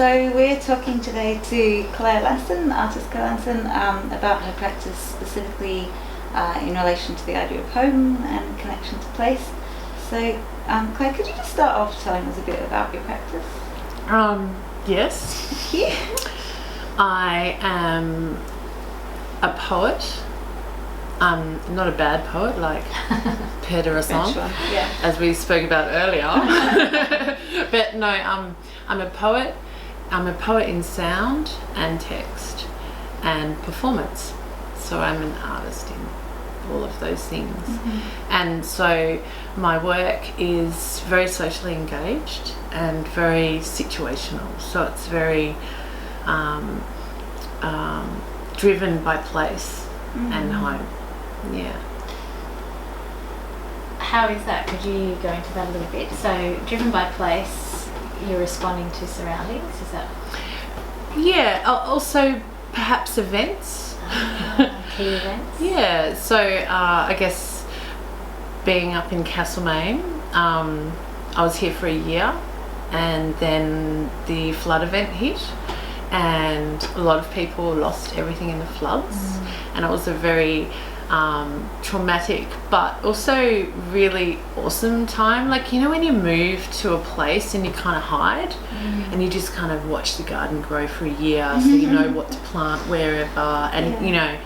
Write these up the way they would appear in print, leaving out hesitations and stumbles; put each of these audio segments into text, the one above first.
So we're talking today to Klare Lanson, artist Klare Lanson, about her practice specifically in relation to the idea of home and connection to place. So Klare, could you just start off telling us a bit about your practice? Yes. Thank you. I am a poet. Not a bad poet like Peter as we spoke about earlier. But no, I'm a poet. I'm a poet in sound and text and performance. So I'm an artist in all of those things. Mm-hmm. And so my work is very socially engaged and very situational. So it's very driven by place and home. Yeah. How is that? Could you go into that a little bit? So, driven by place, you're responding to surroundings, is that? Yeah, also perhaps events. Key events? Yeah, so I guess being up in Castlemaine, I was here for a year and then the flood event hit and a lot of people lost everything in the floods and it was a very traumatic but also really awesome time. Like, you know, when you move to a place and you kind of hide and you just kind of watch the garden grow for a year so you know what to plant wherever and you know,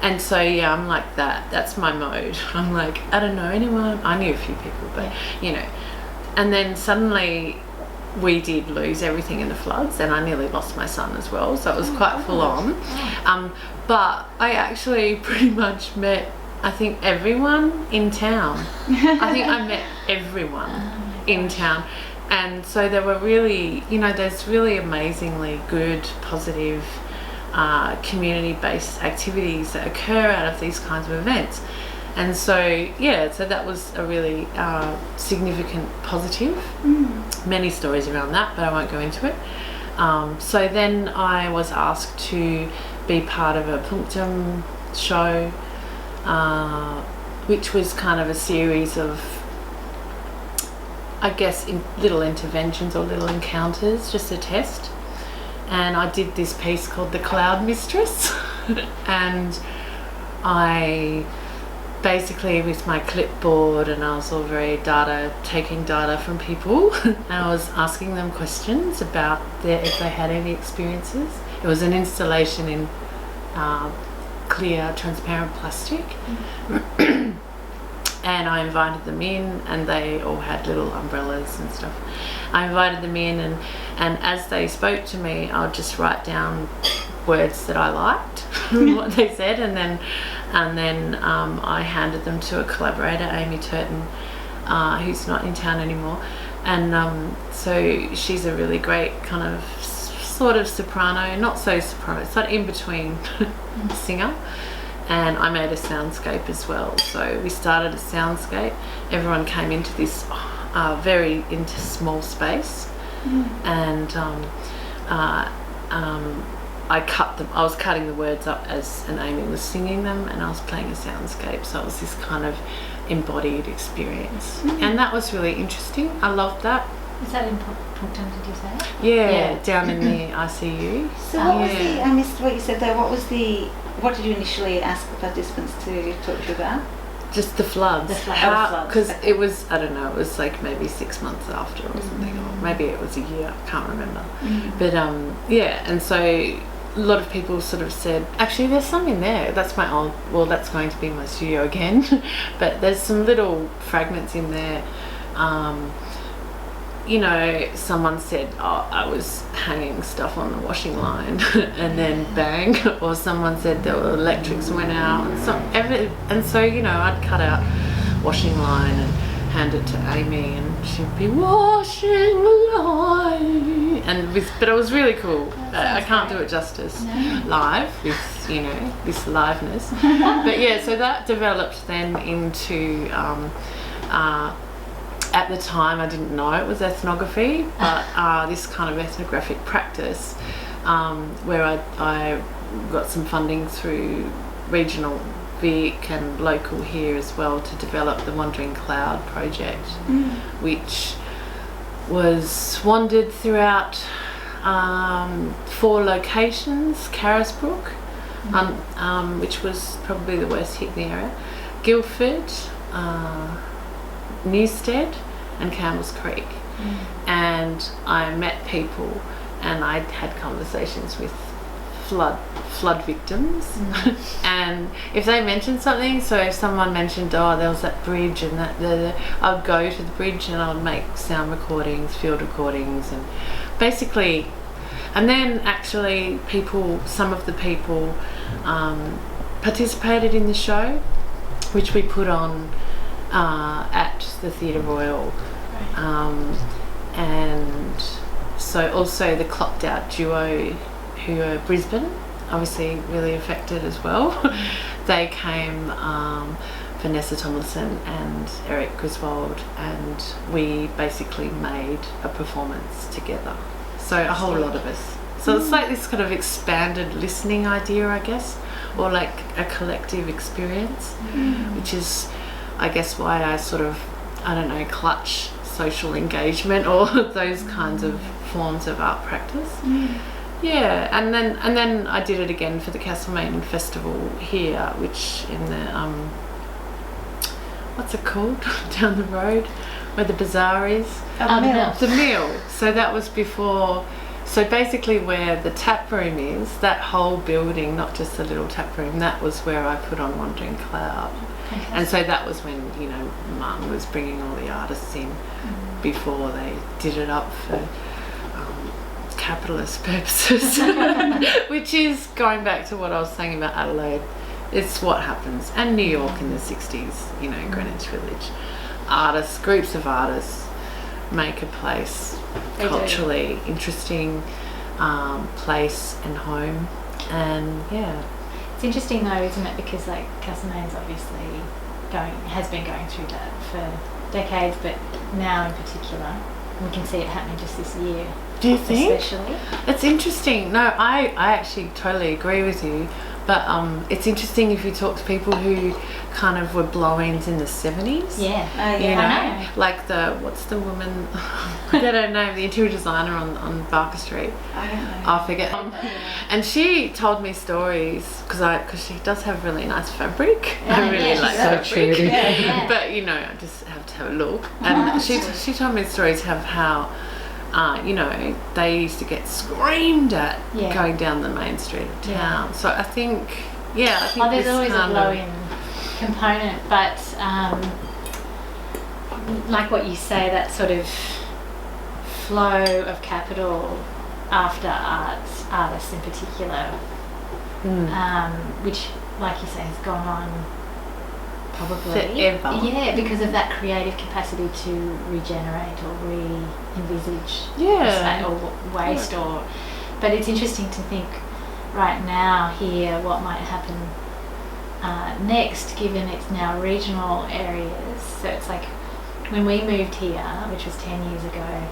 and so yeah, I'm like that. That's my mode. I'm like, I don't know anyone. I knew a few people, but you know, and then suddenly we did lose everything in the floods and I nearly lost my son as well, so it was quite full on. But I actually pretty much met, I think, everyone in town. I think I met everyone in town. And so there were really, you know, there's really amazingly good, positive, community-based activities that occur out of these kinds of events. And so, yeah, so that was a really significant positive. Many stories around that, but I won't go into it. So then I was asked to be part of a punctum show, which was kind of a series of, I guess, little interventions or little encounters, just a test. And I did this piece called The Cloud Mistress. And I basically with my clipboard and I was all very taking data from people and I was asking them questions about if they had any experiences. It was an installation in clear transparent plastic and I invited them in and they all had little umbrellas and stuff. I invited them in and as they spoke to me I would just write down words that I liked what they said and then I handed them to a collaborator, Amy Turton, who's not in town anymore, and so she's a really great kind of sort of soprano, not so soprano, it's like in between singer, and I made a soundscape as well. So we started a soundscape, everyone came into this very into small space and I was cutting the words up and Amy was singing them and I was playing a soundscape, so it was this kind of embodied experience and that was really interesting. I loved that. Is that in Punctum, did you say? Yeah, down in the ICU. So what was I missed what you said there, what did you initially ask the participants to talk to you about? Just the floods. Because it was, I don't know, it was like maybe 6 months after or something, or maybe it was a year, I can't remember. But yeah, and so a lot of people sort of said, actually there's some in there, that's going to be my studio again, but there's some little fragments in there. You know, someone said, oh, I was hanging stuff on the washing line and then bang, or someone said there were electrics went out and so, you know, I'd cut out washing line and hand it to Amy and she'd be washing line but it was really cool. I can't do it justice live with, you know, this liveness. But yeah, so that developed then into at the time I didn't know it was ethnography, but this kind of ethnographic practice where I got some funding through regional Vic and local here as well to develop the Wandering Cloud project, which was wandered throughout 4 locations: Carisbrook, which was probably the worst hit in the area, Guildford, Newstead, and Campbell's Creek. And I met people, and I had conversations with flood victims. And if they mentioned something, so if someone mentioned, there was that bridge and that, I'd go to the bridge and I'd make sound recordings, field recordings, and basically, and then actually some of the people participated in the show, which we put on at the Theatre Royal. And so also the Clocked Out duo, who are Brisbane, obviously really affected as well. They came, Vanessa Tomlinson and Eric Griswold, and we basically made a performance together. So a whole lot of us. So it's like this kind of expanded listening idea, I guess, or like a collective experience, which is, I guess, why I sort of, I don't know, clutch social engagement or those kinds of forms of art practice. Yeah, and then I did it again for the Castlemaine Festival here, which in the what's it called down the road where the bazaar is? The Mill. So that was before. So basically, where the tap room is, that whole building, not just the little tap room, that was where I put on Wandering Cloud. And so that was when, Mum was bringing all the artists in before they did it up for capitalist purposes, which is going back to what I was saying about Adelaide. It's what happens, and New York in the 60s, Greenwich Village. Groups of artists make a place culturally interesting, place and home, and It's interesting though, isn't it? Because like Castlemaine's obviously has been going through that for decades, but now in particular, we can see it happening just this year. Do you think? Especially. It's interesting. No, I actually totally agree with you. But it's interesting if you talk to people who kind of were blow-ins in the 70s. Yeah. You know? Like what's the woman, I don't know, the interior designer on Barker Street. I don't know. I forget. And she told me stories, because she does have really nice fabric. I really like so fabric. true. But, I just have to have a look. And she told me stories of how, they used to get screamed at going down the main street of town. So I think, there's always a blow-in component, but like what you say, that sort of flow of capital after artists in particular, which, like you say, has gone on probably forever. Yeah, because of that creative capacity to regenerate or re-envisage or waste but it's interesting to think right now here what might happen next, given it's now regional areas. So it's like when we moved here, which was 10 years ago,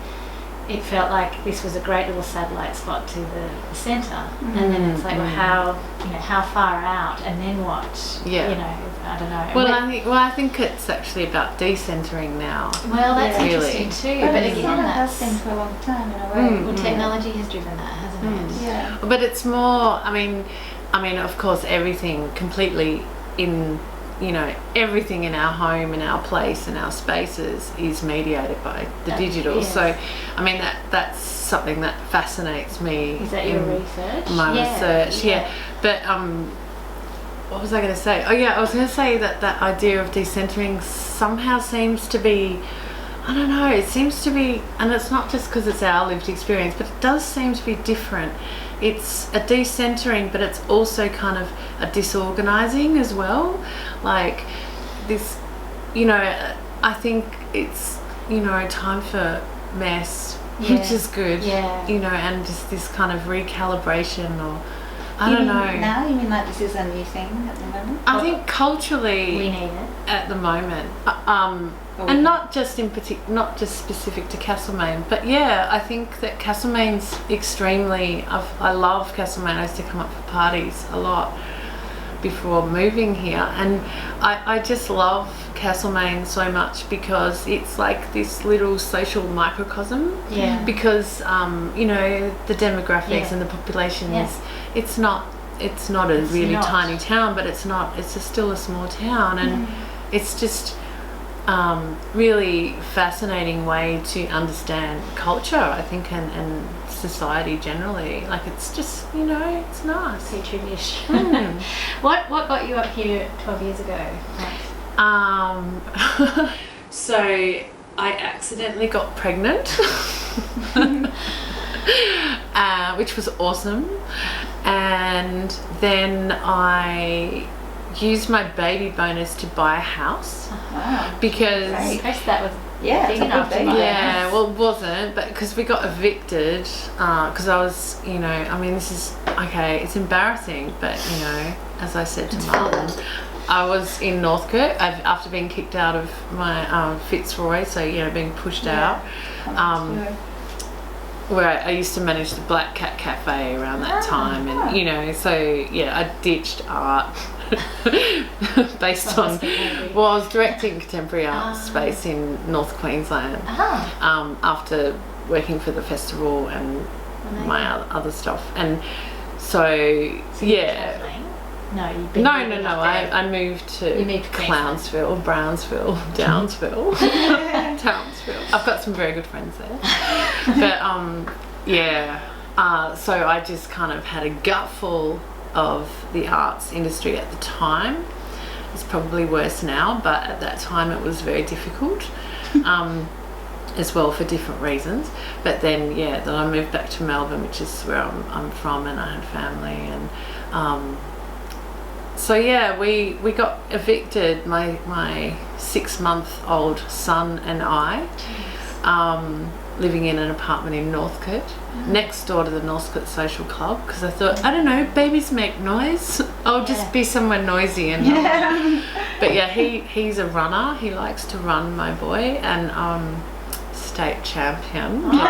it felt like this was a great little satellite spot to the centre, and then it's like, well, how far out, and then what? I don't know. Well, I think it's actually about decentering now. Well, that's really interesting too. But again, it has been for a long time in a way. Well, technology has driven that, hasn't it? Yeah. But it's more. I mean, of course, everything completely in. Everything in our home, in our place, in our spaces is mediated by the digital. Yes. So, that's something that fascinates me. Is that your research? My research, yeah. But what was I going to say? Oh yeah, I was going to say that idea of decentering somehow seems to be, I don't know, it seems to be, and it's not just because it's our lived experience, but it does seem to be different. It's a decentering, but it's also kind of a disorganizing as well. Like this, I think it's, time for mess, which is good, and just this kind of recalibration, or I don't know. Now you mean like this is a new thing at the moment? I think culturally we need it at the moment, and not just specific to Castlemaine, but I think that Castlemaine's extremely. I love Castlemaine. I used to come up for parties a lot, before moving here, and I just love Castlemaine so much because it's like this little social microcosm. Yeah. Because you know, the demographics and the population is, it's not a really tiny town, but it's still a small town, and it's just really fascinating way to understand culture, I think, and society generally. Like, it's just, you know, it's nice. Petri-dish. What got you up here 12 years ago? So I accidentally got pregnant, which was awesome, and then I used my baby bonus to buy a house. Because I guess that was big it's a enough good to baby. buy. well, it wasn't, but because we got evicted, because I was, you know, I mean, this is okay, it's embarrassing, but you know, as I said to Mum, I was in Northcote after being kicked out of my Fitzroy, so, you know, being pushed out, where I used to manage the Black Cat Cafe around that time, and you know, so yeah, I ditched art based on, well, I was directing contemporary art space in North Queensland after working for the festival and my other stuff, and so yeah. No, you've No. I moved to Clownsville, Brownsville, Downsville, Townsville. I've got some very good friends there. But so I just kind of had a gutful of the arts industry at the time. It's probably worse now, but at that time it was very difficult, as well, for different reasons. But then, then I moved back to Melbourne, which is where I'm from, and I had family, and so yeah, we got evicted, my 6-month-old son and I, living in an apartment in Northcote, next door to the Northcote Social Club, because I thought, I don't know, babies make noise, I'll just be somewhere noisy. And but yeah, he's a runner, he likes to run, my boy, and state champion. But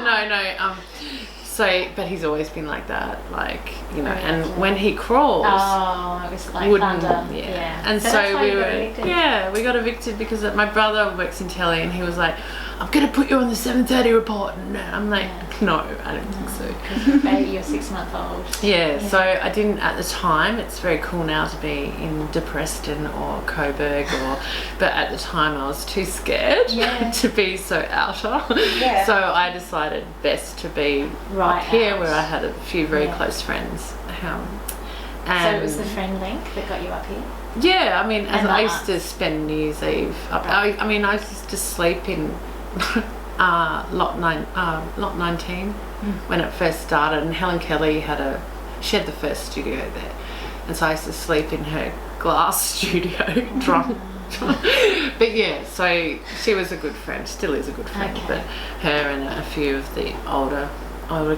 no. So, but he's always been like that, like, you know, and when he crawls, it was like thunder. And so we got evicted because my brother works in telly, and he was like, I'm going to put you on the 7:30 report, and I'm like, no, I don't think so. Because baby, you're 6-month-old. So I didn't at the time. It's very cool now to be in Depreston or Coburg, but at the time I was too scared to be so outer. So I decided best to be up here, where I had a few very close friends. So it was the friend link that got you up here? Yeah, I mean, I used to spend New Year's Eve up. I mean, I used to sleep in lot 19 when it first started, and Helen Kelly had the first studio there, and so I used to sleep in her glass studio drunk. But yeah, so she was a good friend, still is a good friend, but her and a few of the older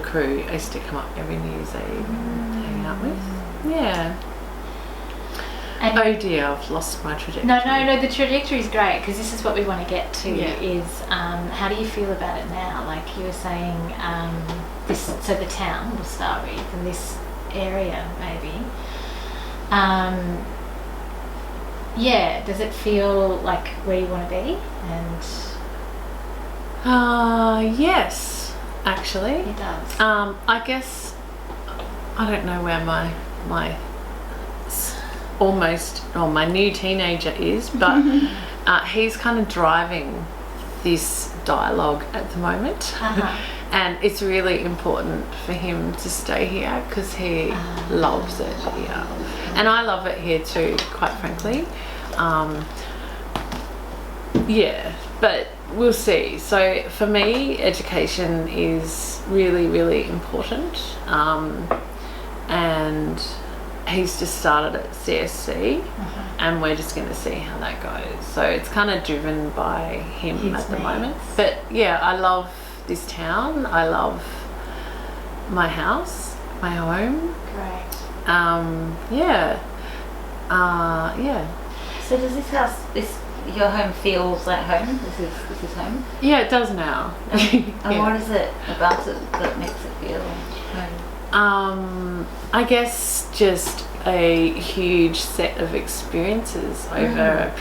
crew I used to come up every New Year's Eve and hang out with. And oh dear, I've lost my trajectory. No, the trajectory is great, because this is what we want to get to, is how do you feel about it now? Like you were saying, so the town we'll start with, and this area maybe. Does it feel like where you want to be? And yes, actually. It does. I guess, I don't know where my my new teenager is, but he's kind of driving this dialogue at the moment, and it's really important for him to stay here because he loves it here, and I love it here too, quite frankly. But we'll see. So for me, education is really, really important, and he's just started at CSC, and we're just going to see how that goes. So it's kind of driven by him at the moment. But yeah, I love this town. I love my house, my home. Great. So does this house, your home feels at home? This is home? Yeah, it does now. And what is it about it that makes it feel home? I guess just a huge set of experiences over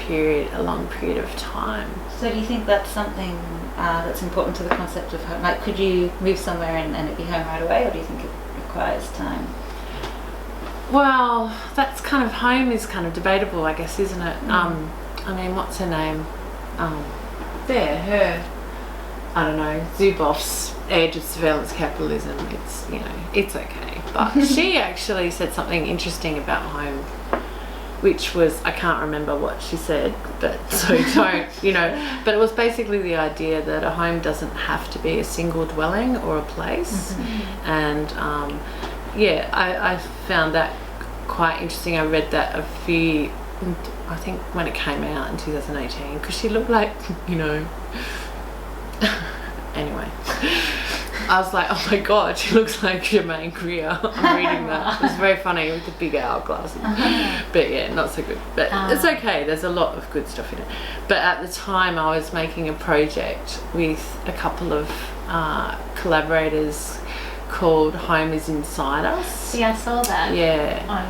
a long period of time. So do you think that's something that's important to the concept of home? Like, could you move somewhere and it be home right away, or do you think it requires time? Well, that's kind of, home is kind of debatable, I guess, isn't it? I mean, what's her name? I don't know, Zuboff's Age of Surveillance Capitalism. It's, it's okay. But she actually said something interesting about home, which was, I can't remember what she said, but so don't, but it was basically the idea that a home doesn't have to be a single dwelling or a place. And I found that quite interesting. I read that I think when it came out in 2018, because she looked like, anyway, I was like, oh my god, she looks like Jermaine Greer. I'm reading that. It was very funny with the big hourglasses. But yeah, not so good. But it's okay, there's a lot of good stuff in it. But at the time I was making a project with a couple of collaborators called Home is Inside Us. See, I saw that on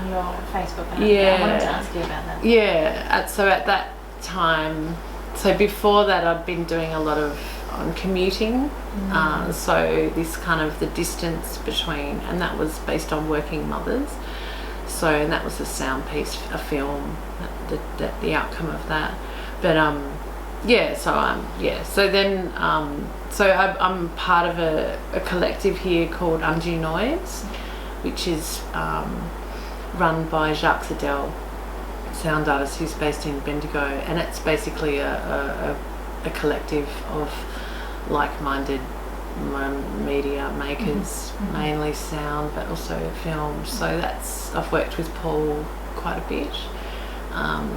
your Facebook. And I wanted to ask you about that. Yeah, so at that time, so before that I'd been doing a lot of commuting, so this kind of the distance between, and that was based on working mothers, and that was a sound piece, a film, the outcome of that. But so I'm part of a collective here called Undue Noise, which is run by Jacques Sedel, sound artist who's based in Bendigo, and it's basically a collective of like-minded media makers, mainly sound but also film. So I've worked with Paul quite a bit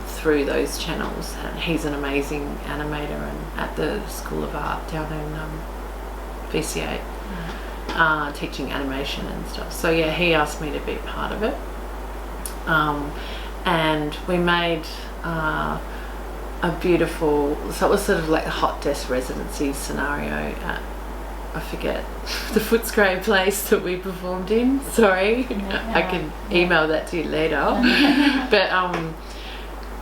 through those channels, and he's an amazing animator and at the School of Art down in VCA, teaching animation and stuff. So yeah, he asked me to be part of it, and we made a beautiful, so it was sort of like a hot desk residency scenario at, I forget the Footscray place that we performed in. Sorry, I can email that to you later. But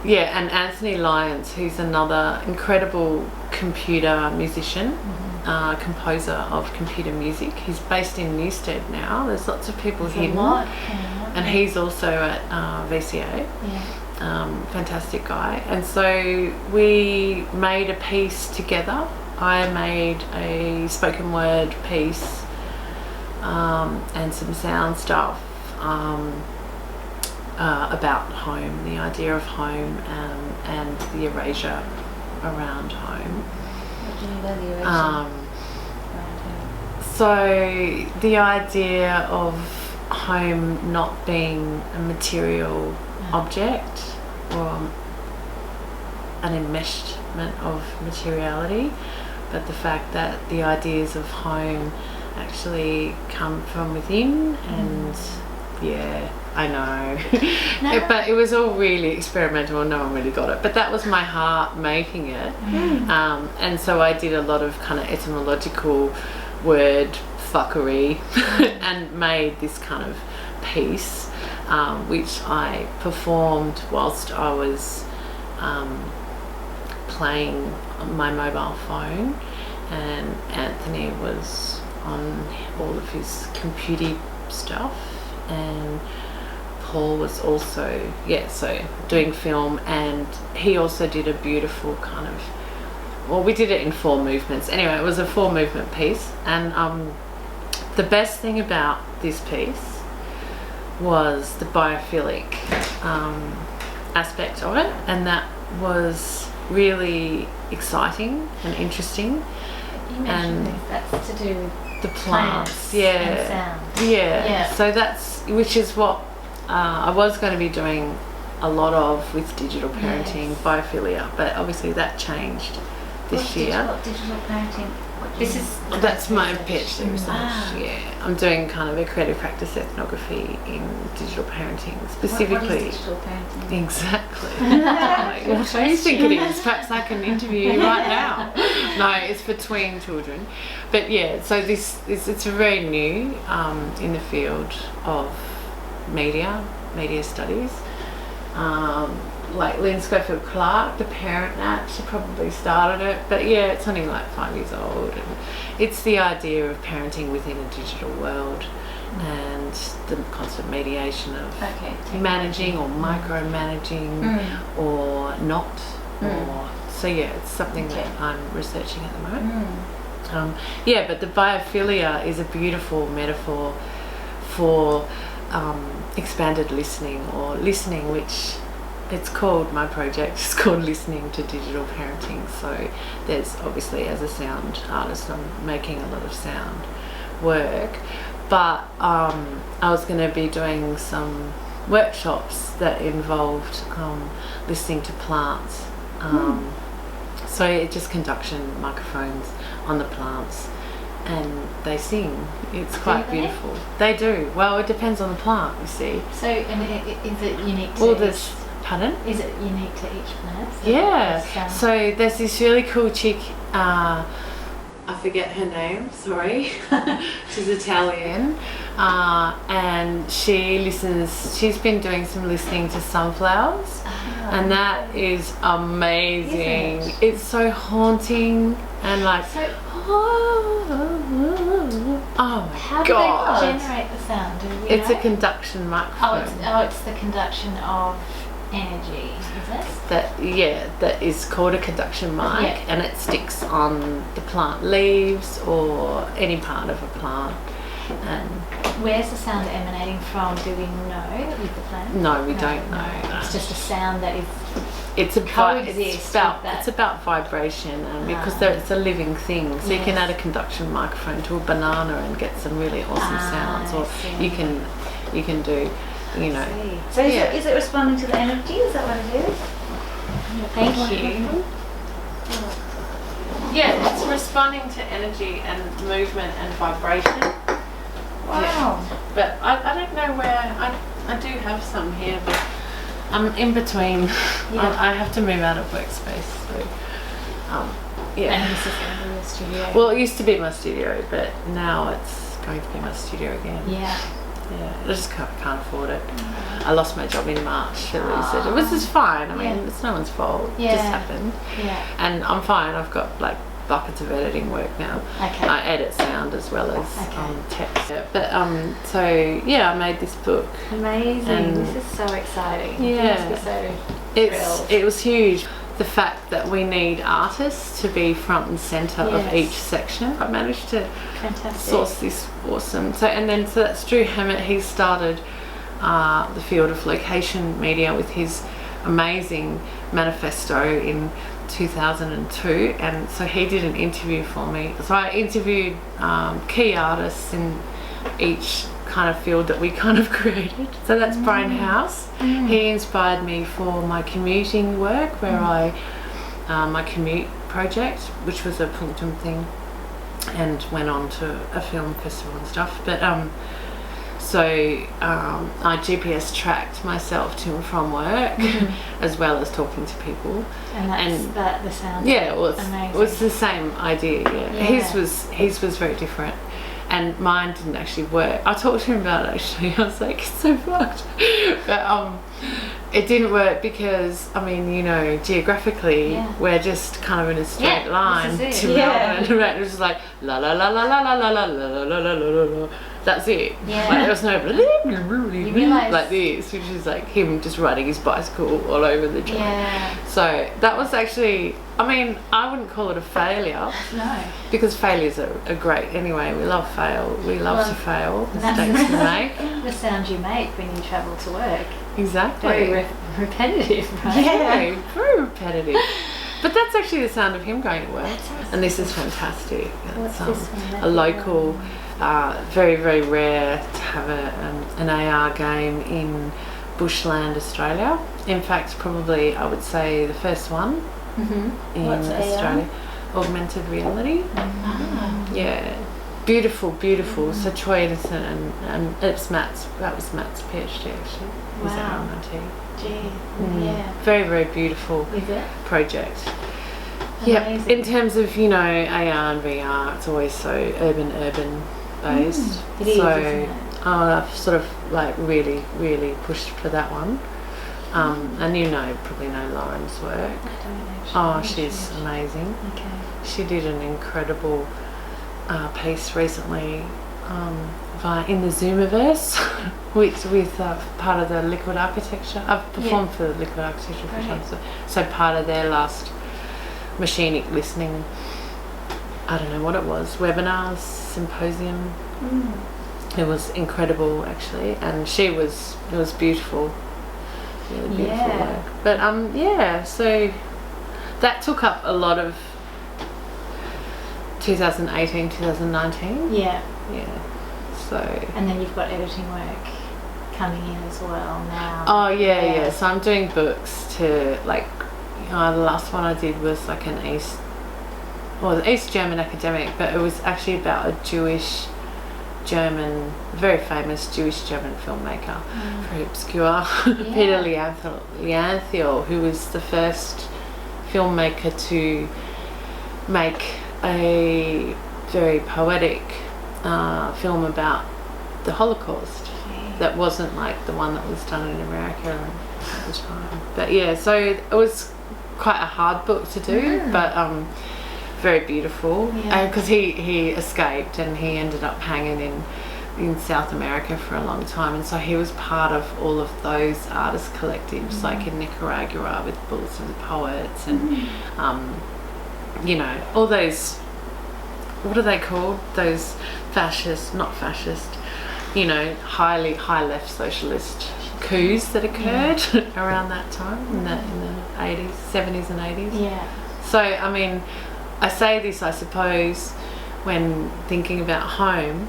and Anthony Lyons, who's another incredible computer musician, composer of computer music. He's based in Newstead now. There's lots of people hidden, and he's also at VCA. Fantastic guy. And so we made a piece together. I made a spoken word piece and some sound stuff about home, the idea of home, and the erasure around home. What do you mean by the erasure around home? So the idea of home not being a material object or an enmeshment of materiality, but the fact that the ideas of home actually come from within. And I know. But it was all really experimental, no one really got it, but that was my heart making it. And so I did a lot of kind of etymological word fuckery and made this kind of piece, which I performed whilst I was playing my mobile phone, and Anthony was on all of his computer stuff, and Paul was also doing film, and he also did a beautiful kind of, we did it in 4 movements. Anyway, it was a 4 movement piece, and the best thing about this piece was the biophilic aspect of it, and that was really exciting and interesting. You mentioned that's to do with the plants, and sound. So that's, which is what I was going to be doing a lot of with digital parenting, biophilia, but obviously that changed this year. What digital parenting? That's my PhD research. I'm doing kind of a creative practice ethnography in digital parenting, specifically. What is digital parenting? Exactly. What do you think it is? Perhaps I can interview you right now. No, it's for tween children. But yeah, so this it's very new in the field of media studies. Like Lynn Schofield Clark, the Parent App, she probably started it, but yeah, it's only like 5 years old, and it's the idea of parenting within a digital world and the constant mediation of managing or micromanaging or not. Or so yeah, it's something that I'm researching at the moment. Yeah, but the biophilia is a beautiful metaphor for expanded listening, or listening, which it's called, my project is called Listening to Digital Parenting. So there's obviously, as a sound artist, I'm making a lot of sound work, but I was going to be doing some workshops that involved listening to plants. So it's just conduction microphones on the plants, and they sing. It's quite beautiful. They do. Well, it depends on the plant, you see. So, and is it unique to each? Pardon? Is it unique to each plant? Yeah. So there's this really cool chick. I forget her name. Sorry. She's Italian, and she listens. She's been doing some listening to sunflowers. And that is amazing. It's so haunting and like. Oh my How God. do they generate the sound? It's a conduction microphone. It's the conduction of energy, is it? That is called a conduction mic, and it sticks on the plant leaves or any part of a plant. And where's the sound emanating from? Do we know with the plant? No, we don't know. It's just a sound that is. It's about vibration, and because it's a living thing, so you can add a conduction microphone to a banana and get some really awesome sounds, or you can do, you know. So is it responding to the energy? Is that what it is? Thank you. Yeah, it's responding to energy and movement and vibration. Wow. Yeah. But I don't know where I do have some here, but I'm in between. I have to move out of workspace. So, And this is going to be your studio. Well, it used to be my studio, but now it's going to be my studio again. Yeah. I just can't afford it. I lost my job in March. It was just fine. I mean, it's no one's fault. It just happened. Yeah. And I'm fine. I've got like buckets of editing work now. Okay. I edit sound as well as text. Yeah. But so I made this book. Amazing. This is so exciting. Yeah. It was huge. The fact that we need artists to be front and centre of each section. I managed to source this awesome. So that's Drew Hammett. He started the field of location media with his amazing manifesto in 2002, and so he did an interview for me. So I interviewed key artists in each kind of field that we kind of created. So that's Brian House. He inspired me for my commuting work, where my commute project, which was a punctum thing, and went on to a film festival and stuff. But I GPS tracked myself to and from work, as well as talking to people. And that's the sound. Yeah, amazing. It was the same idea. His was very different, and mine didn't actually work. I talked to him about it actually. I was like, it's so fucked. But it didn't work because, I mean, you know, geographically we're just kind of in a straight line to Melbourne. Right? It was just like la la la la la la la la la la la la la. That's it. Yeah. Like, there was no like this, which is like him just riding his bicycle all over the track. Yeah. So that was actually, I mean, I wouldn't call it a failure. No. Because failures are great anyway. We love fail. We love to fail. Mistakes we make. The sound you make when you travel to work. Exactly. Very repetitive, right? Yeah, very repetitive. But that's actually the sound of him going to work. And this is fantastic. What's It's this one? a local, very, very rare to have an AR game in bushland Australia. In fact, probably I would say the first one in What's Australia. Augmented reality. Yeah. Beautiful. So Troy Innocent and that was Matt's PhD actually. Was at RMIT. Gee. Yeah. Very, very beautiful Is it? project. Yeah, Amazing. in terms of, you know, AR and VR, it's always so urban based. It is, so isn't it? I've sort of like really pushed for that one. And you know, probably know Lauren's work. I don't actually. Oh, she's amazing. Okay. She did an incredible piece recently in the Zoomiverse, with part of the Liquid Architecture. I've performed for the Liquid Architecture a few times, so part of their last machinic listening, I don't know what it was, webinars, symposium. It was incredible actually, and it was beautiful, really beautiful work. But so that took up a lot of 2018, 2019. Yeah. So. And then you've got editing work coming in as well now. Oh yeah. So I'm doing books to like. The last one I did was like an East German academic, but it was actually about a very famous Jewish German filmmaker, very obscure, Peter Leanthiel, who was the first filmmaker to make a very poetic film about the Holocaust. That wasn't like the one that was done in America at the time. But yeah, so it was quite a hard book to do, but very beautiful. Because he escaped and he ended up hanging in South America for a long time, and so he was part of all of those artist collectives, like in Nicaragua with Bulls of the Poets, and you know, all those, what are they called? Those not fascist, you know, high left socialist coups that occurred around that time in the 80s, 70s and 80s. Yeah. So, I mean, I say this, I suppose, when thinking about home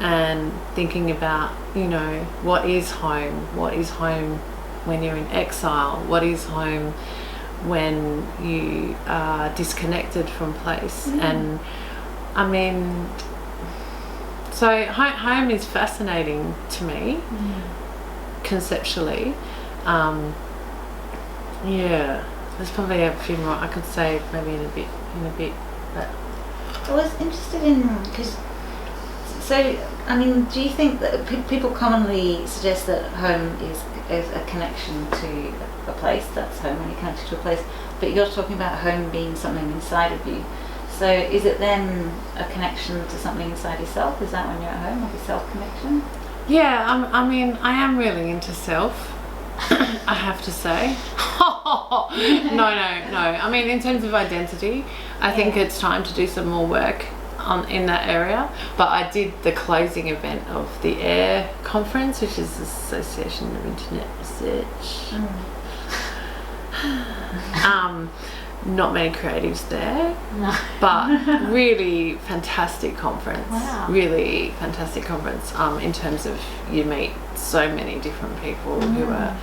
and thinking about, you know, what is home? What is home when you're in exile? What is home when you are disconnected from place? And, I mean, so home is fascinating to me. Conceptually, there's probably a few more I could say maybe in a bit, but I was interested in, I mean, do you think that people commonly suggest that home is a connection to a place? That's home, when you're connected to a place, but you're talking about home being something inside of you. So is it then a connection to something inside yourself? Is that when you're at home, like a self-connection? Yeah, I mean, I am really into self, I have to say. No. I mean, in terms of identity, I think it's time to do some more work in that area. But I did the closing event of the AIR conference, which is the Association of Internet Research. Not many creatives there, but really fantastic conference. Wow. Really fantastic conference. In terms of you meet so many different people who are,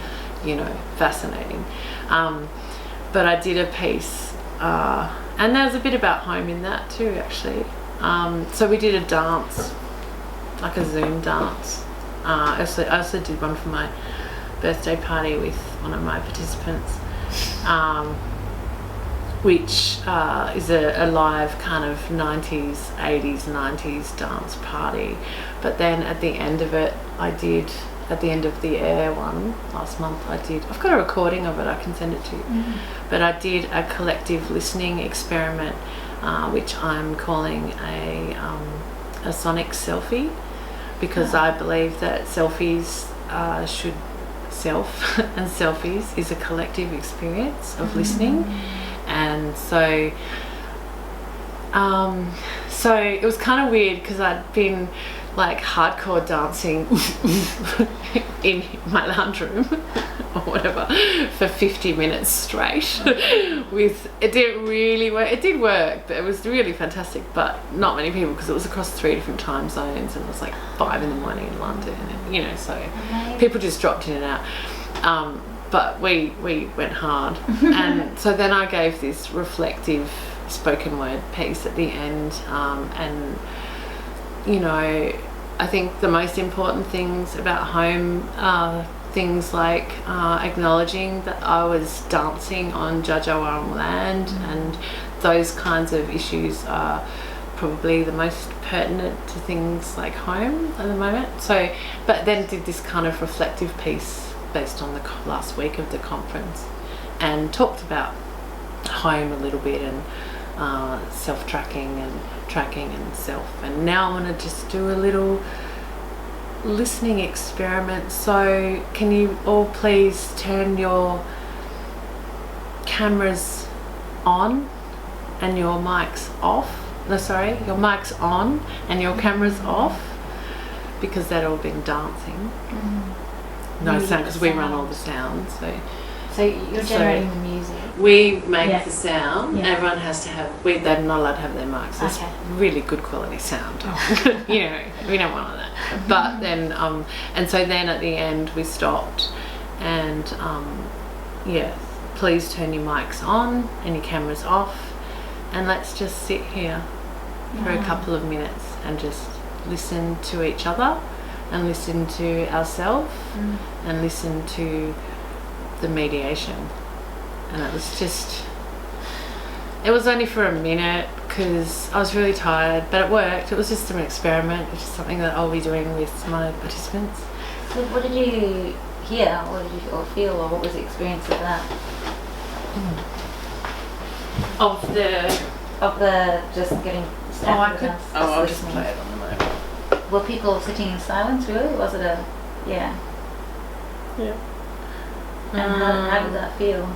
you know, fascinating. But I did a piece, and there's a bit about home in that too, actually. So we did a dance, like a Zoom dance. I also did one for my birthday party with one of my participants. Which is a live kind of 90s, 80s, 90s dance party. But then at the end of it, at the end of the AIR one last month, I've got a recording of it, I can send it to you. But I did a collective listening experiment, which I'm calling a sonic selfie, because I believe that selfies and selfies is a collective experience of listening. And so it was kind of weird because I'd been like hardcore dancing in my lounge room or whatever for 50 minutes straight. It didn't really work. It did work, but it was really fantastic, but not many people because it was across 3 different time zones, and it was like 5 in the morning in London, and, you know, so people just dropped in and out. But we went hard. And so then I gave this reflective spoken word piece at the end, and, you know, I think the most important things about home are things like acknowledging that I was dancing on Dja Dja Wurrung land, and those kinds of issues are probably the most pertinent to things like home at the moment. So, but then did this kind of reflective piece based on the last week of the conference, and talked about home a little bit, and self-tracking and tracking and self. And now I want to just do a little listening experiment. So can you all please turn your cameras on and your mics off? No, sorry, your mic's on and your camera's off, because they'd all been dancing. No sound, because we run all the sounds. So you're generating the music. We make the sound. Yeah. Everyone has to have. They're not allowed to have their mics. It's really good quality sound. You know, we don't want all that. But then, and so then at the end we stopped, and please turn your mics on and your cameras off, and let's just sit here for a couple of minutes and just listen to each other, and listen to ourselves, and listen to the mediation. And it was only for a minute because I was really tired, but it worked. It was just an experiment, which is something that I'll be doing with my participants. So what did you hear? What did you feel, or what was the experience of that? Of the just getting started with us? I'll just play it on the mobile. Were people sitting in silence, really? Was it a... Yeah. And how did that feel?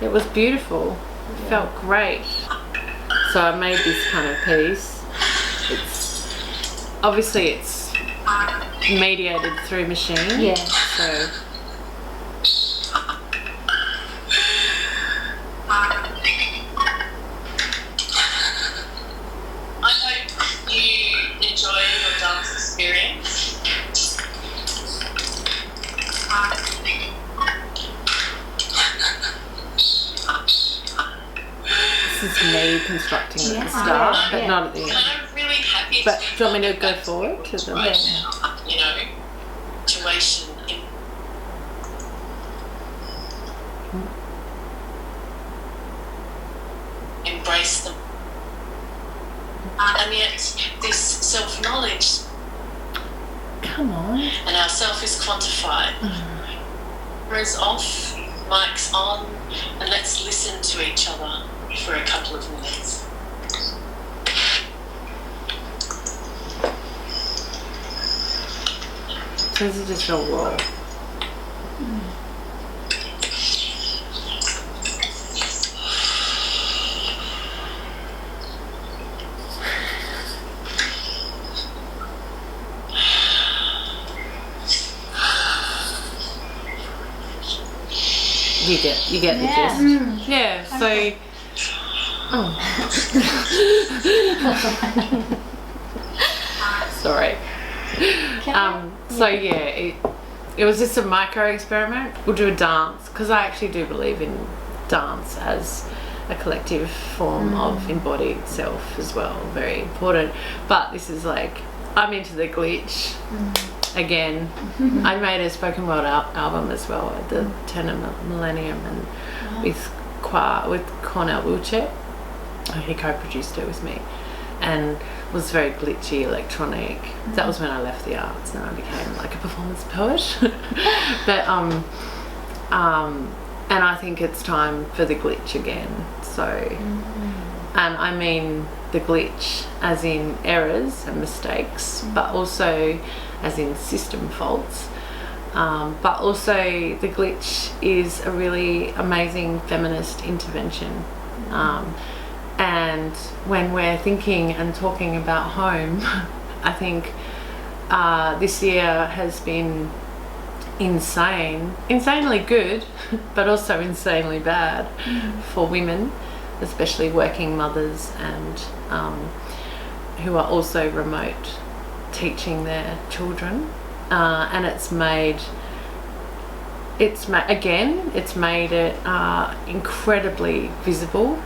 It was beautiful. It felt great. So I made this kind of piece. It's mediated through machine. Yeah. So I hope you enjoy your dance experience. this is me constructing at the start, but not at the end. I'm really happy. But do you want me to go forward to the... Right now, you know, situation. Embrace them. And yet, this self-knowledge. Come on. And our self is quantified. Cameras off, mics on, and let's listen to each other for a couple of minutes. So this is just real raw. You get the gist. Yeah, so sorry. So yeah, it was just a micro experiment. We'll do a dance, because I actually do believe in dance as a collective form of embodied self as well. Very important. But this is like, I'm into the glitch. Again, I made a spoken word album as well at the turn of millennium, and with Cornell Wheelchair. He co-produced it with me, and was very glitchy, electronic. That was when I left the arts and I became like a performance poet. But and I think it's time for the glitch again. So, and I mean the glitch as in errors and mistakes, but also as in system faults. But also the glitch is a really amazing feminist intervention. And when we're thinking and talking about home, I think this year has been insanely good, but also insanely bad for women, especially working mothers, and who are also remote teaching their children. And it's made it incredibly visible,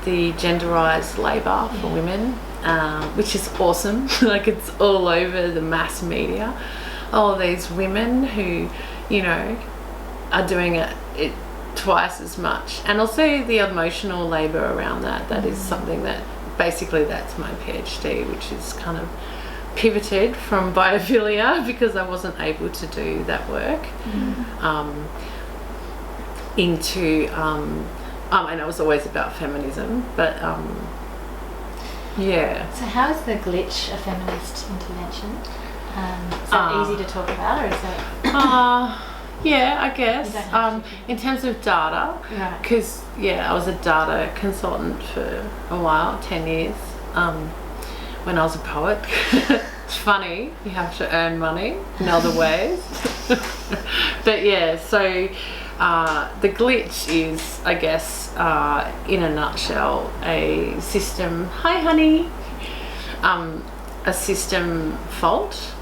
the genderized labor for women, which is awesome. Like, it's all over the mass media. All these women who, you know, are doing it twice as much. And also the emotional labour around that is something that basically that's my PhD, which is kind of pivoted from biophilia because I wasn't able to do that work into and it was always about feminism, but yeah. So how is the glitch a feminist intervention? Is that easy to talk about, or is that yeah, I guess in terms of data, because I was a data consultant for a while, 10 years, when I was a poet. It's funny, you have to earn money in other ways. But yeah, so the glitch is, I guess, in a nutshell, a system, hi honey, a system fault,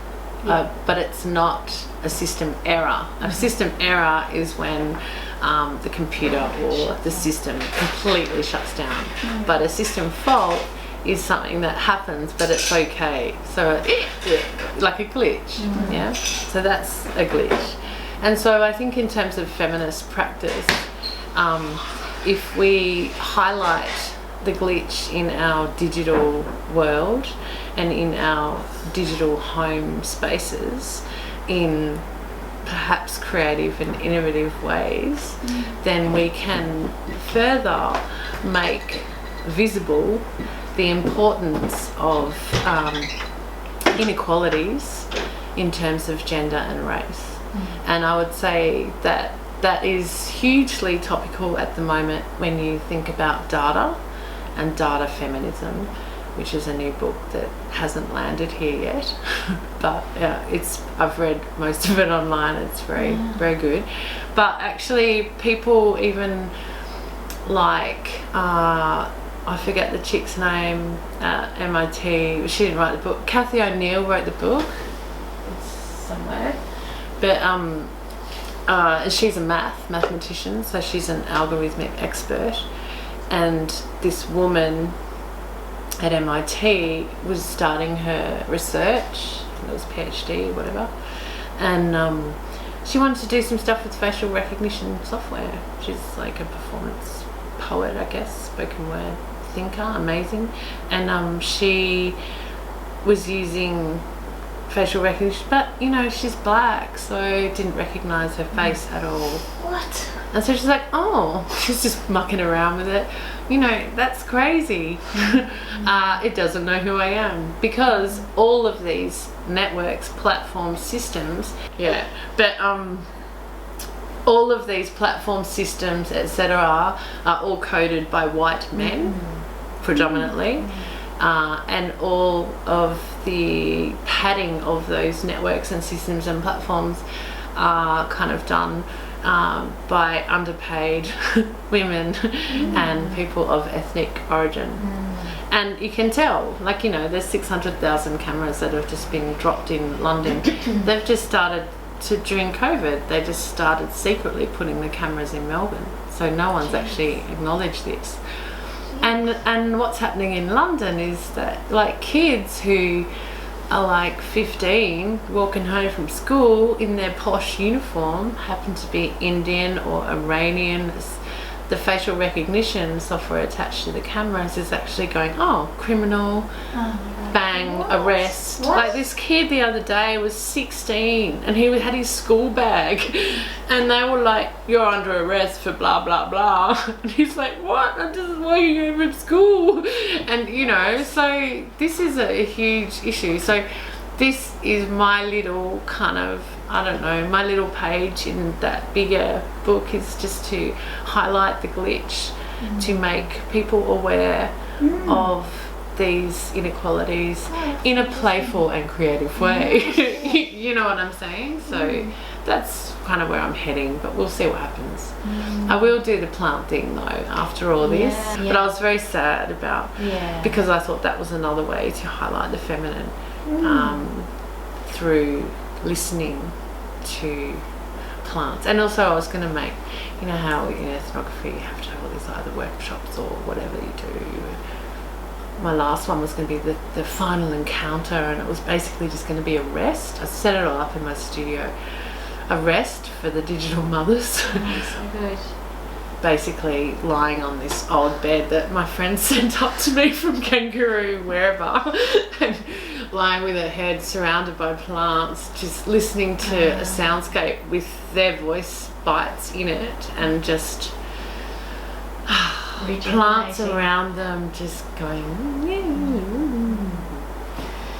but it's not a system error. A system error is when the computer or the system completely shuts down. But a system fault is something that happens, but it's okay. So like a glitch, yeah? So that's a glitch. And so I think in terms of feminist practice, if we highlight the glitch in our digital world and in our digital home spaces in perhaps creative and innovative ways, then we can further make visible the importance of inequalities in terms of gender and race. And I would say that that is hugely topical at the moment when you think about data and data feminism, which is a new book that hasn't landed here yet. But I've read most of it online. It's very good. But actually people even like I forget the chick's name at MIT. She didn't write the book. Cathy O'Neill wrote the book. It's somewhere. But she's a mathematician, so she's an algorithmic expert. And this woman at MIT was starting her research. I think it was PhD, whatever. And she wanted to do some stuff with facial recognition software. She's like a performance poet, I guess, spoken word thinker, amazing. And she was using facial recognition, but she's black, so didn't recognize her face at all. What? And so she's like, she's just mucking around with it. That's crazy. It doesn't know who I am, because all of these networks, platform systems, but all of these platform systems, etc., are all coded by white men, predominantly. And all of the padding of those networks and systems and platforms are kind of done by underpaid women and people of ethnic origin. And you can tell, there's 600,000 cameras that have just been dropped in London. They've just started during COVID, they just started secretly putting the cameras in Melbourne. So no one's actually acknowledged this. And what's happening in London is that kids who are 15 walking home from school in their posh uniform happen to be Indian or Iranian. The facial recognition software attached to the cameras is actually going, criminal, bang, arrest. What? This kid the other day was 16 and he had his school bag and they were like, you're under arrest for blah blah blah. And he's like, what? I'm just walking home from school. And so this is a huge issue. So this is my little kind of, my little page in that bigger book is just to highlight the glitch, to make people aware of these inequalities in a playful and creative way. You know what I'm saying? So that's kind of where I'm heading, but we'll see what happens. I will do the plant thing though after all this, but I was very sad about because I thought that was another way to highlight the feminine through listening to plants. And also I was going to make, how in ethnography you have to have all these either workshops or whatever you do. My last one was going to be the final encounter, and it was basically just going to be a rest. I set it all up in my studio. A rest for the digital mothers. Oh, so good. basically lying on this old bed that my friend sent up to me from Kangaroo, wherever, and lying with her head surrounded by plants, just listening to a soundscape with their voice bites in it, and just plants around them just going,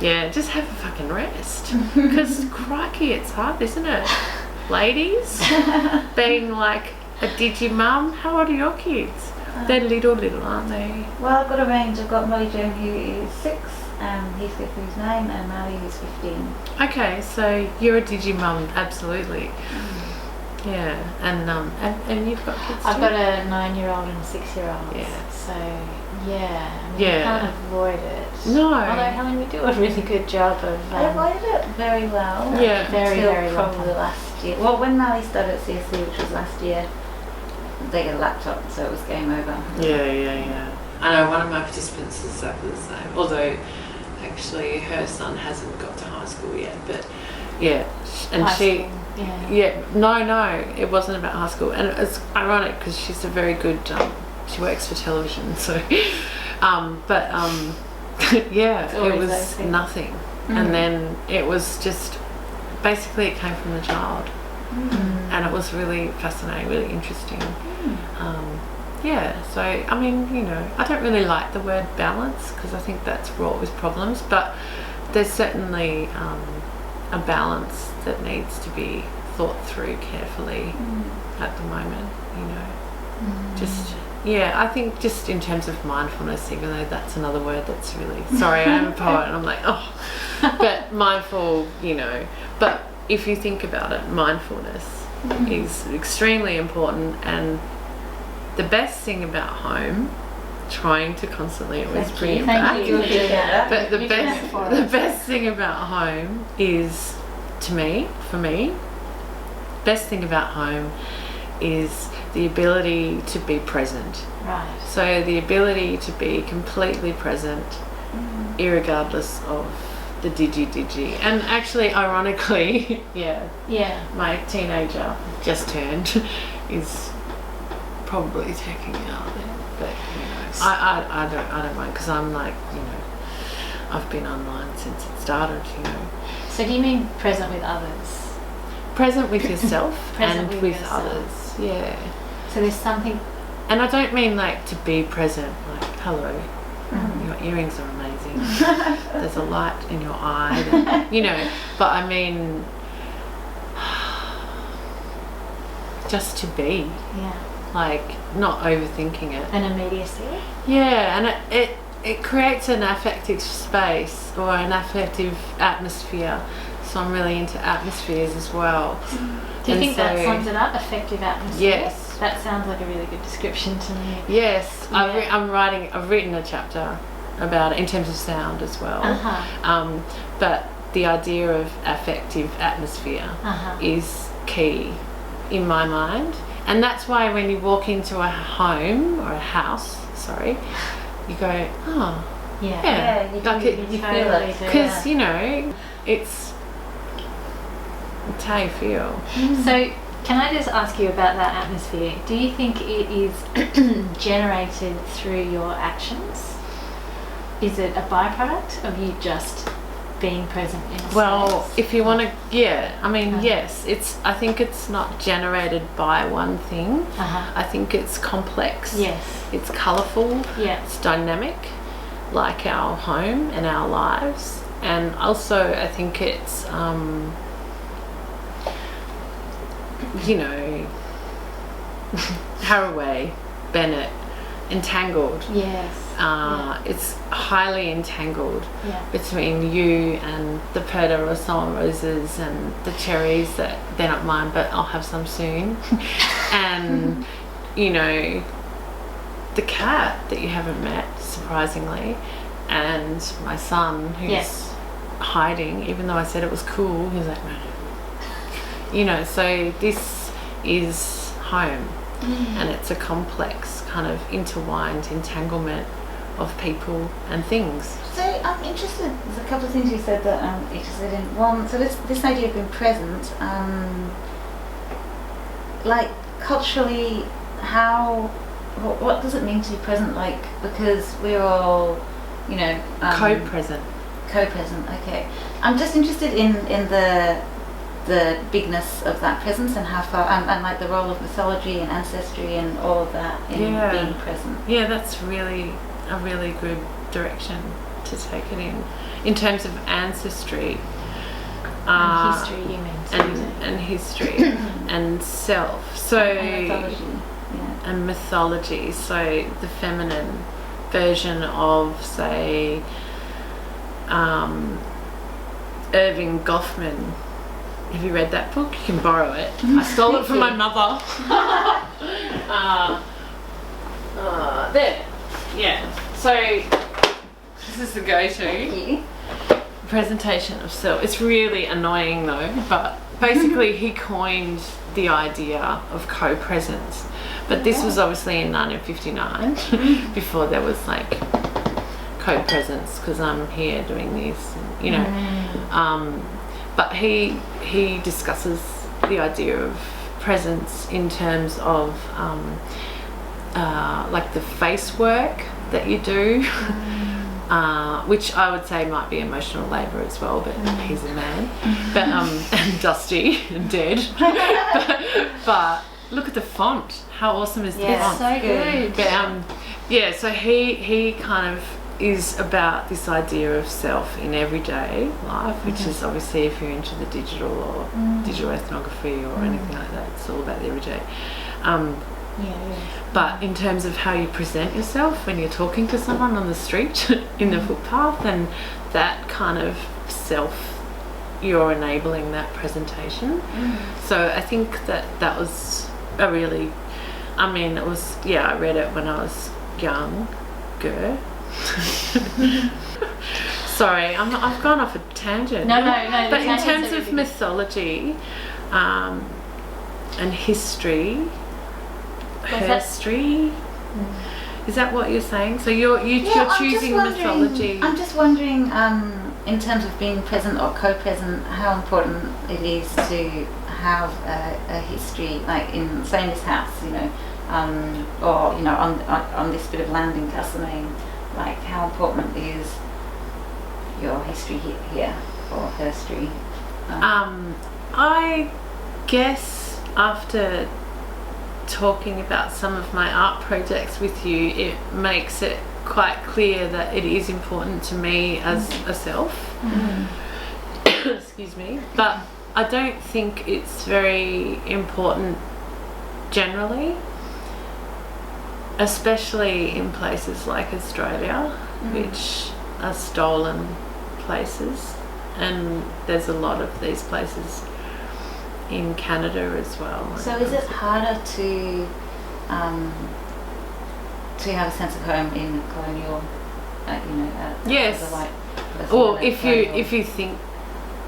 yeah, just have a fucking rest. Because crikey, it's hard, isn't it? Ladies, being like a digi-mum. How old are your kids? They're little, aren't they? Well, I've got a range. I've got Molly Joan, who is 6, Heathcliff, who's 9, and Mally, who's 15. Okay, so you're a digi-mum, absolutely. Yeah, and you've got kids too? I've got a 9-year-old and a 6-year-old. Yeah. So, yeah, I mean, Yeah. you can't avoid it. No. Although, Helen, we do a really good job of... I avoided it very well. Yeah. Very, until very well. probably last year. Well, when Mally started at CSC, which was last year, they got a laptop, so it was game over. Yeah. I know one of my participants is exactly the same, although actually her son hasn't got to high school yet, but yeah, and High she... school, yeah. Yeah, no, it wasn't about high school, and it's ironic because she's a very good. She works for television, so. Yeah, it was nothing, and then it was just basically it came from the child, and it was really fascinating, really interesting. Yeah, so I mean, I don't really like the word balance because I think that's fraught with problems, but there's certainly a balance that needs to be thought through carefully at the moment, just I think just in terms of mindfulness, even though that's another word that's really, sorry, I'm a poet and I'm like, but mindful, but if you think about it, mindfulness is extremely important, and the best thing about home, trying to constantly always bring it back, but the best thing about home is, for me, best thing about home is the ability to be present. Right. So the ability to be completely present, irregardless of the digi. And actually, ironically, my teenager just turned is probably taking it out there, but I don't mind because I'm like, I've been online since it started. So do you mean present with others? Present with yourself Present and with with yourself. others, yeah. So there's something... And I don't mean like to be present, like, hello, your earrings are amazing, there's a light in your eye, but I mean, just to be. Yeah. Like, not overthinking it. An immediacy? Yeah, and it creates an affective space or an affective atmosphere. So I'm really into atmospheres as well. Do you think that sums it up? Affective atmosphere? Yes. That sounds like a really good description to me. Yes, Yeah. I've written a chapter about it in terms of sound as well. But the idea of affective atmosphere is key in my mind. And that's why when you walk into a home or a house, you go, oh, Yeah, you like feel it. because it's how you feel. So can I just ask you about that atmosphere? Do you think it is generated through your actions? Is it a byproduct of you just being present in a Well, space? if you want to, yes. I think it's not generated by one thing. I think it's complex. Yes. It's colourful. Yeah. It's dynamic, like our home and our lives. And also, I think it's, Haraway, Bennett, entangled. Yes. It's highly entangled Yeah. between you and the Perdita Rosson roses and the cherries that they're not mine, but I'll have some soon. And, the cat that you haven't met, surprisingly, and my son who's hiding, even though I said it was cool, he's like, no. So this is home. And it's a complex kind of intertwined entanglement of people and things. So I'm interested, there's a couple of things you said that I'm interested in. One, so this idea of being present, like culturally, what does it mean to be present? Like, because we're all, you know, co-present. Co-present. Okay. I'm just interested in the bigness of that presence and how far and like the role of mythology and ancestry and all of that in being present. Yeah, that's really a really good direction to take it in terms of ancestry. And history, you mean? And history and self. So And mythology. Yeah. And mythology. So the feminine version of, say, Irving Goffman. Have you read that book? You can borrow it. I stole it from my mother. There. Yeah. So this is the go-to presentation of self. It's really annoying though, but basically he coined the idea of co-presence. But this was obviously in 1959, before there was like co-presence, because I'm here doing this, you know. But he discusses the idea of presence in terms of like the face work that you do, which I would say might be emotional labour as well, but he's a man, but and dusty and dead. but look at the font. How awesome is the font? So good. But so he kind of is about this idea of self in everyday life, which is obviously, if you're into the digital or digital ethnography or anything like that, it's all about the everyday. But in terms of how you present yourself when you're talking to someone on the street, in the footpath, and that kind of self, you're enabling that presentation. So I think that was a really, I mean, it was, I read it when I was younger. Sorry, I've gone off a tangent. No. But in terms of mythology and history, is that what you're saying? So you're choosing mythology. I'm just wondering, in terms of being present or co-present, how important it is to have a history, like in this house, you know, or you know, on this bit of land in Castlemaine. Like, how important is your history here or her history? I guess after talking about some of my art projects with you, it makes it quite clear that it is important to me as a self. Excuse me. But I don't think it's very important generally, especially in places like Australia, which are stolen places, and there's a lot of these places in Canada as well. So is it harder to have a sense of home in colonial, you know, yes, as a white person? Or if you think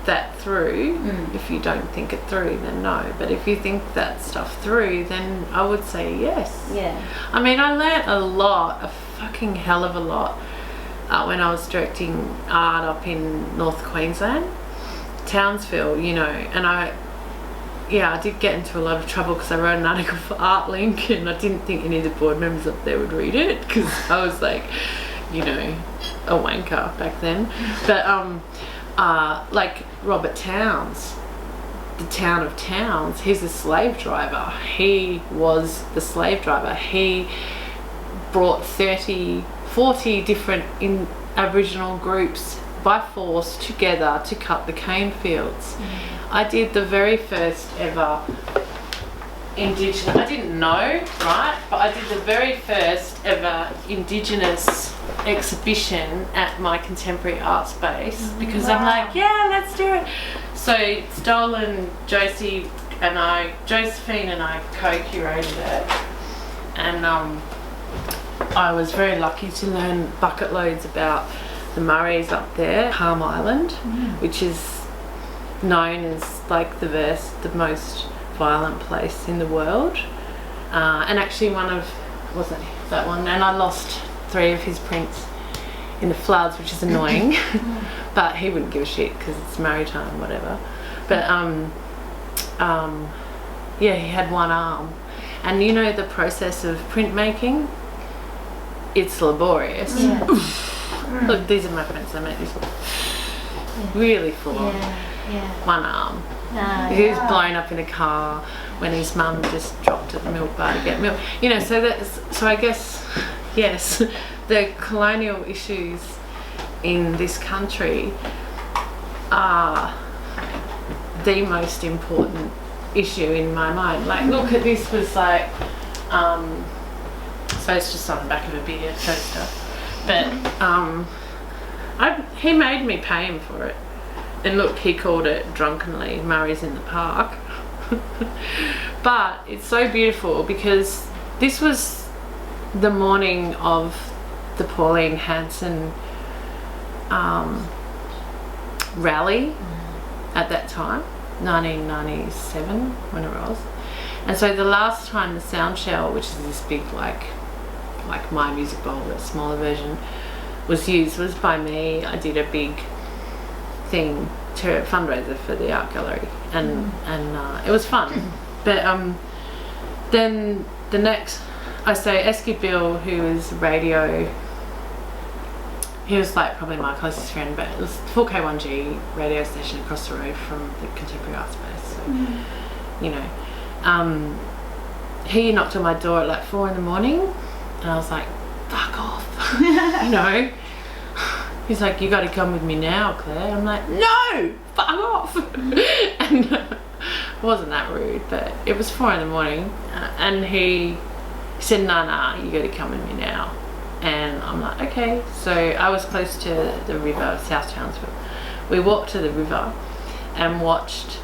that through, if you don't think it through, then no. But if you think that stuff through, then I would say yes. Yeah. I mean, I learnt a fucking hell of a lot, when I was directing art up in North Queensland, Townsville, you know, and I did get into a lot of trouble because I wrote an article for ArtLink, and I didn't think any of the board members up there would read it, because I was like, you know, a wanker back then. But like Robert Towns, the town of Towns, he's a slave driver. He was the slave driver. He brought 40 different Aboriginal groups by force together to cut the cane fields. I did the very first ever Indigenous, I didn't know, right, but I did the very first ever Indigenous exhibition at my contemporary art space, because I'm like, let's do it. So Josephine and I co-curated it, and I was very lucky to learn bucket loads about the Murrays up there, Palm Island, which is known as like the most violent place in the world, and actually wasn't that one, and I lost 3 of his prints in the floods, which is annoying. But he wouldn't give a shit because it's maritime, whatever. But he had one arm, And you know the process of printmaking, it's laborious. Yeah. Look, these are my friends. I made this really full on. Yeah. One arm. He was blown up in a car when his mum just dropped at the milk bar to get milk. You know, so I guess, yes, the colonial issues in this country are the most important issue in my mind. Like, look at this was like, so it's just on the back of a beer coaster, but he made me pay him for it. And look, he called it drunkenly Murray's in the Park. But it's so beautiful because this was the morning of the Pauline Hanson rally at that time, 1997, when it was. And so the last time the Sound Shell, which is this big like my music bowl, a smaller version, was used was by me. I did a big thing to fundraiser for the art gallery, and it was fun. But then the next, Esky Bill, who was radio, he was like probably my closest friend, but it was 4K1G radio station across the road from the Contemporary Art Space. So, you know, he knocked on my door at like 4 a.m, and I was like, fuck off, you know. He's like, you got to come with me now, Claire. I'm like, no, fuck off. And it wasn't that rude, but it was 4 a.m, and he said, nah, you got to come with me now. And I'm like, okay. So I was close to the river, South Townsville. We walked to the river and watched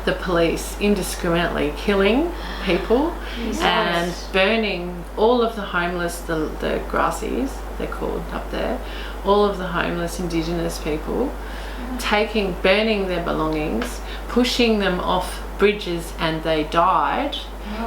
the police indiscriminately killing people and burning all of the homeless, the grassies, they're called up there, all of the homeless Indigenous people, burning their belongings, pushing them off bridges, and they died.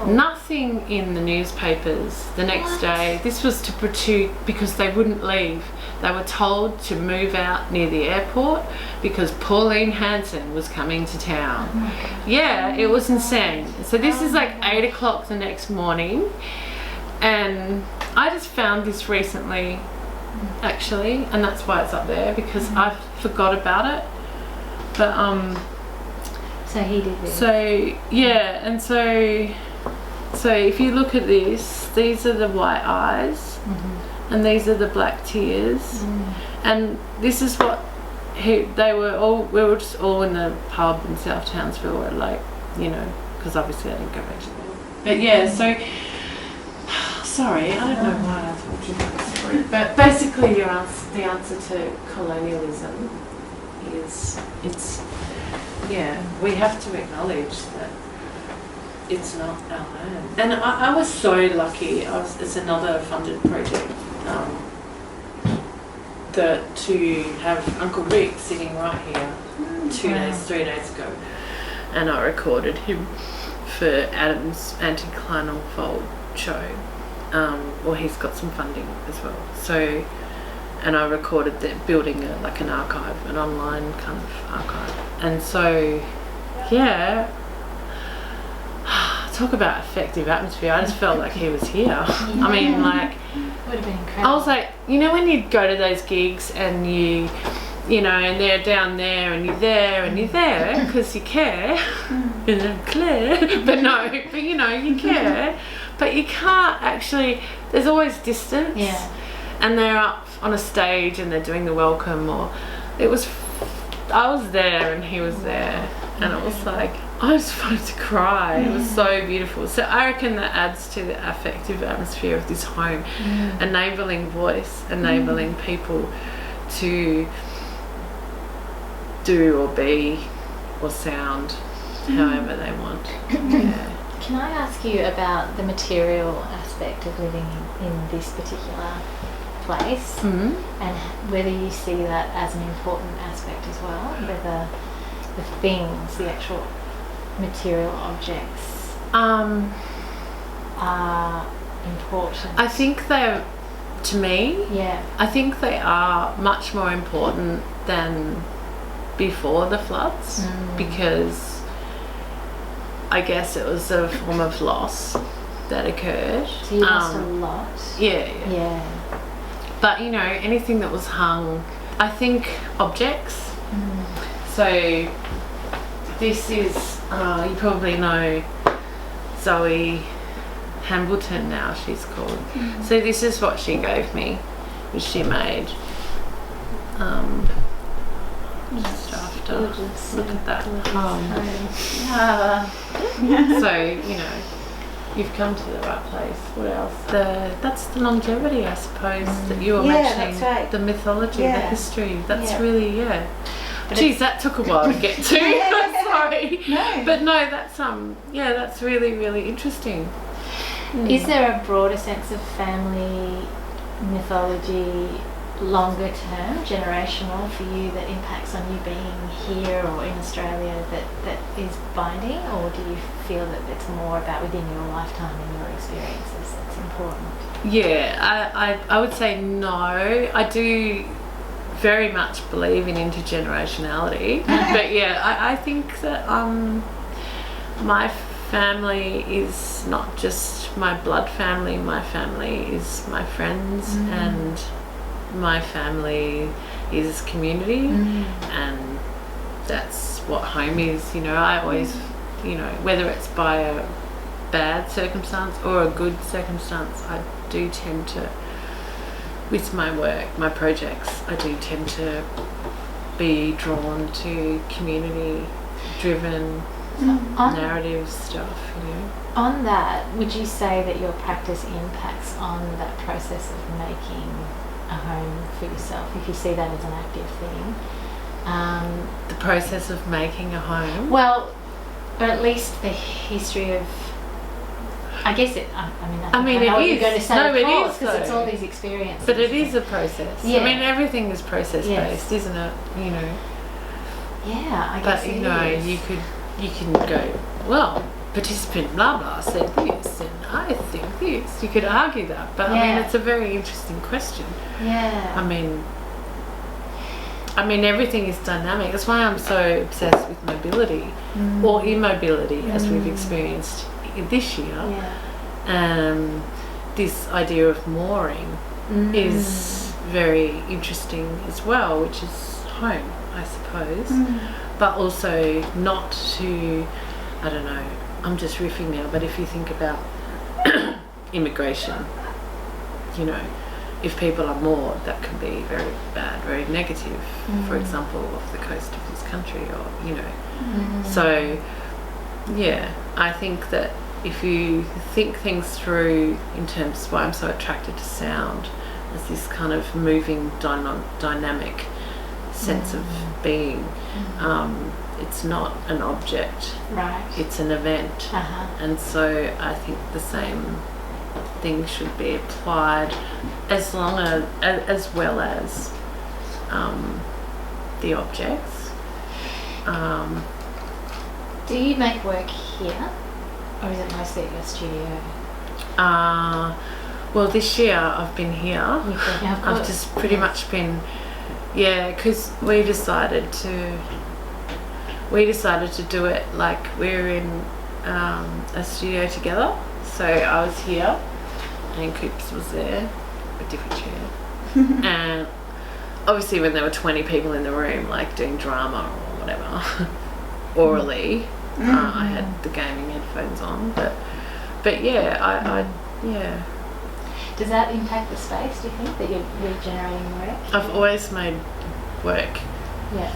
Nothing in the newspapers the next day. This was to protect, because they wouldn't leave. They were told to move out near the airport because Pauline Hanson was coming to town. Yeah, it was insane. So this is like 8 o'clock the next morning, and I just found this recently, actually, and that's why it's up there, because I forgot about it. But so he did this. So yeah, and so if you look at this, these are the white eyes, and these are the black tears, and this is what we were just all in the pub in South Townsville, like, you know, because obviously I didn't go back to the But yeah, so sorry, I don't know why I told you that story, but basically the answer to colonialism is we have to acknowledge that it's not our land. And I was so lucky. It's another funded project to have Uncle Rick sitting right here 3 days ago, and I recorded him for Adam's Anticlinal Fold show. Well, he's got some funding as well. So, and I recorded building an archive, an online kind of archive. And so, yeah, talk about effective atmosphere. I just felt like he was here. Yeah. I mean, like, would have been incredible. I was like, you know, when you go to those gigs and you know, and they're down there and you're there because you care, and I'm Claire, but you know, you care, but you can't actually, there's always distance. Yeah. And they're up on a stage and they're doing the welcome, or I was there and he was there, and it was like, I just wanted to cry. It was so beautiful. So I reckon that adds to the affective atmosphere of this home, enabling voice, enabling people to do or be or sound however they want. Yeah. Can I ask you about the material aspect of living in this particular place, and whether you see that as an important aspect as well, whether the things, the actual material objects are important? I think they're, to me, I think they are much more important than before the floods, because I guess it was a form of loss that occurred. So you lost a lot. Yeah. But anything that was hung, I think objects. So this is, you probably know Zoe Hambleton now, she's called. So this is what she gave me, which she made. Just after. Gorgeous. Look at that. Yeah. So, you've come to the right place. What else? That's the longevity, I suppose, that you were mentioning. That's right. The mythology, the history. That's really, But Geez, that took a while to get to. Sorry. No. But no, that's really, really interesting. Is there a broader sense of family mythology, longer term, generational for you, that impacts on you being here or in Australia that is binding, or do you feel that it's more about within your lifetime and your experiences that's important? Yeah, I would say no. I do very much believe in intergenerationality. But yeah, I think that my family is not just my blood family. My family is my friends, and my family is community, and that's what home is. I always, whether it's by a bad circumstance or a good circumstance, I do tend to, with my work, my projects, I do tend to be drawn to community-driven narrative stuff, On that, would you say that your practice impacts on that process of making a home for yourself, if you see that as an active thing? The process of making a home? Well, or at least the history of, I guess it, I know it what is. you're going to say, No, it is, because it's though. all these experiences. But it is a process. Yeah. Everything is process-based, isn't it? Yeah, I But guess it is. you can go, well, participant blah blah said this, and I think this. You could argue that, but it's a very interesting question. Yeah. Everything is dynamic. That's why I'm so obsessed with mobility or immobility, as we've experienced this year. This idea of mooring is very interesting as well, which is home, I suppose. But also not to, I don't know, I'm just riffing now, but if you think about immigration, if people are moored, that can be very bad, very negative, for example, off the coast of this country, or, So, I think that if you think things through in terms of why I'm so attracted to sound as this kind of moving dynamic sense of being, it's not an object, right? It's an event, and so I think the same thing should be applied as well as the objects. Do you make work here, or is it mostly at your studio? Well, this year I've been here. I've just pretty much been, because we decided to do it like we're in a studio together. So I was here, and Coops was there, a different chair, and obviously when there were 20 people in the room, like doing drama or whatever, orally, I had the gaming headphones on, but I Does that impact the space, do you think, that you're generating work? I've always made work. Yeah.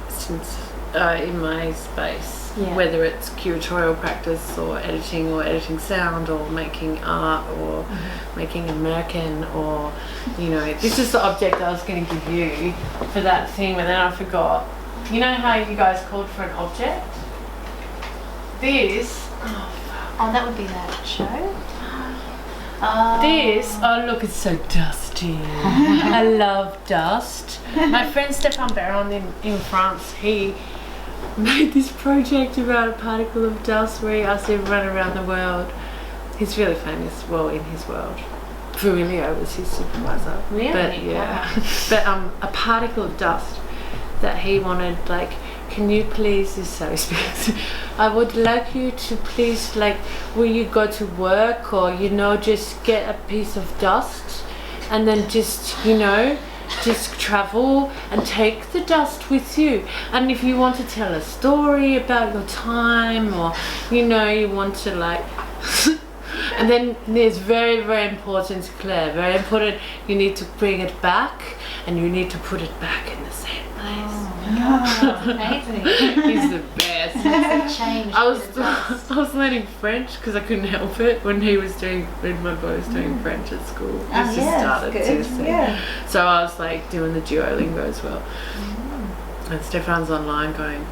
Since in my space, whether it's curatorial practice or editing sound or making art or making American or, this is the object I was going to give you for that thing, but then I forgot. You know how you guys called for an object? This. Oh, that would be that show. This, look, it's so dusty. I love dust. My friend Stéphane Baron in France, he made this project about a particle of dust where he asked everyone around the world. He's really famous, in his world. Furilio was his supervisor. Really? But a particle of dust that he wanted, can you please, this so speaks, I would like you to please, like, will you go to work or, you know, just get a piece of dust and then just, you know, just travel and take the dust with you. And if you want to tell a story about your time, or, you know, you want to, like, and then it's very, very important, Claire, very important, you need to bring it back and you need to put it back in the same place. Oh, amazing. He's the best. Change. I was learning French because I couldn't help it when my boy was doing French at school. He just started to. Yeah. So I was like doing the Duolingo as well. And Stefan's online going,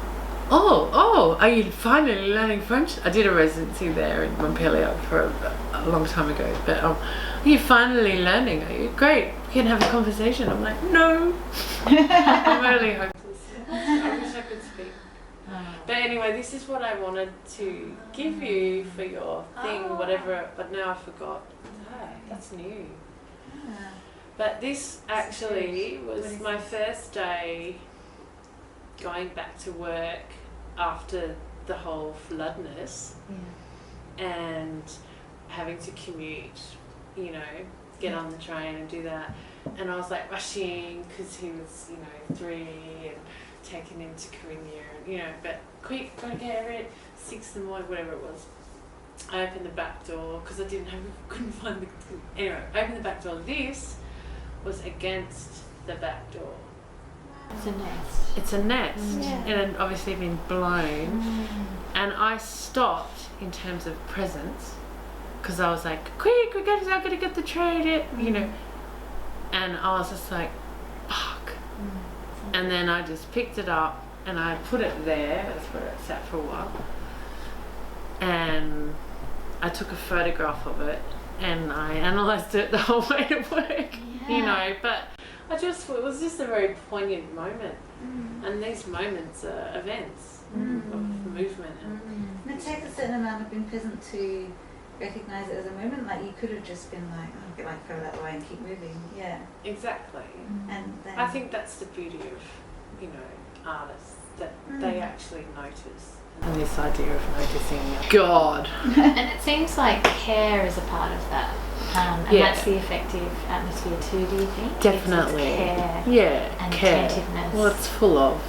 oh, are you finally learning French? I did a residency there in Montpellier for a long time ago. But are you finally learning? Are you? Great. We can have a conversation. I'm like, no. I'm really hopeless. I wish I could speak. But anyway, this is what I wanted to give you for your thing, whatever, but now I forgot. Hi, that's new. But this actually was my first day going back to work after the whole floodness and having to commute, you know, get on the train and do that. And I was like rushing because he was, you know, 3 and taking him to Corinthia and, you know, but quick, gotta get it, 6 in the morning, whatever it was. I opened the back door because I couldn't find the, anyway, I opened the back door. This was against the back door. It's a nest. It's a nest. It had obviously been blown. And I stopped in terms of presents because I was like, quick, I've got to get the train, you know. And I was just like, fuck. And then I just picked it up and I put it there. That's where it sat for a while. And I took a photograph of it and I analysed it the whole way to work, you know. But it was just a very poignant moment. And these moments are events of movement. And it takes a certain amount of being present to recognise it as a moment. Like, you could have just been like, oh, like, throw that away and keep moving. Yeah. Exactly. And then I think that's the beauty of, you know, artists, that they actually notice. And this idea of noticing. God. And it seems like care is a part of that. And that's the effective atmosphere too, do you think? Definitely. It's care and care. attentiveness. Well, it's full of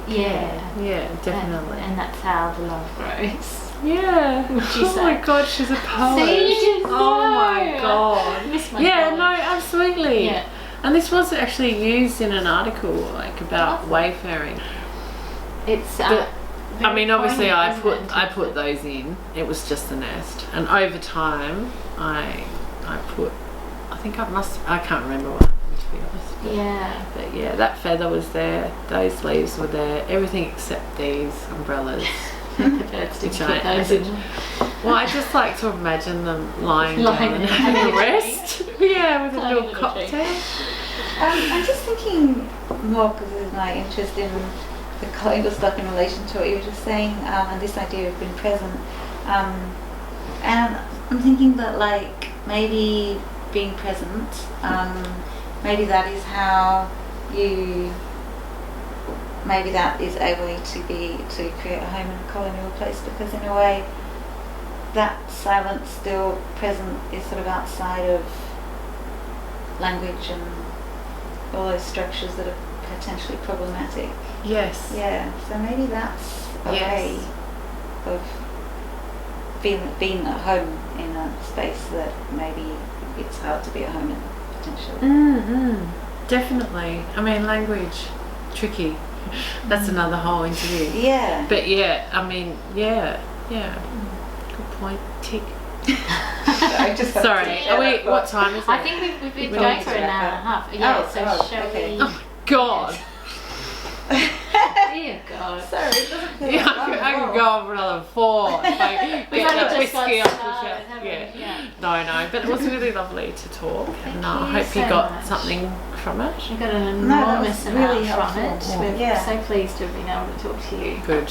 Yeah, definitely. And that's how the love grows. Yeah. Would you say? Oh my God, she's a poet. See, you didn't Oh know. my God. Miss my Yeah, knowledge. no, absolutely. Yeah. And this was actually used in an article, like, about wayfaring. It's I mean, obviously, poignant, I put those in. It was just the nest, and over time, I can't remember what happened, to be honest. But yeah, that feather was there. Those leaves were there. Everything except these umbrellas. The birds didn't put those in. Well, I just like to imagine them lying down and having a rest. Yeah, with a little cocktail. I'm just thinking more because of my interest in the colleagual stuff in relation to what you were just saying, and this idea of being present. And I'm thinking that, like, maybe being present, maybe that is how maybe that is a way to create a home in a colonial place, because in a way that silence still present is sort of outside of language and all those structures that are potentially problematic. Yes. Yeah, so maybe that's a way of being at home in a space that maybe it's hard to be at home in, potentially. Definitely. I mean, language, tricky. That's another whole interview. Yeah. But yeah, I mean, yeah. Good point. Tick. Sorry. What time is it? I think we've been going for an hour and a half. Yeah, shall we? Oh my God. Dear God. Sorry, it doesn't feel Yeah, like I could go on for another 4. Like, get We've that only just whiskey got off the started, shelf. haven't we? Yeah. Yeah. No, but it was really lovely to talk, and I you hope you so got much. something from it. We got an that enormous was amount really from helpful. it. We're Yeah. so pleased to have been able to talk to you. Good.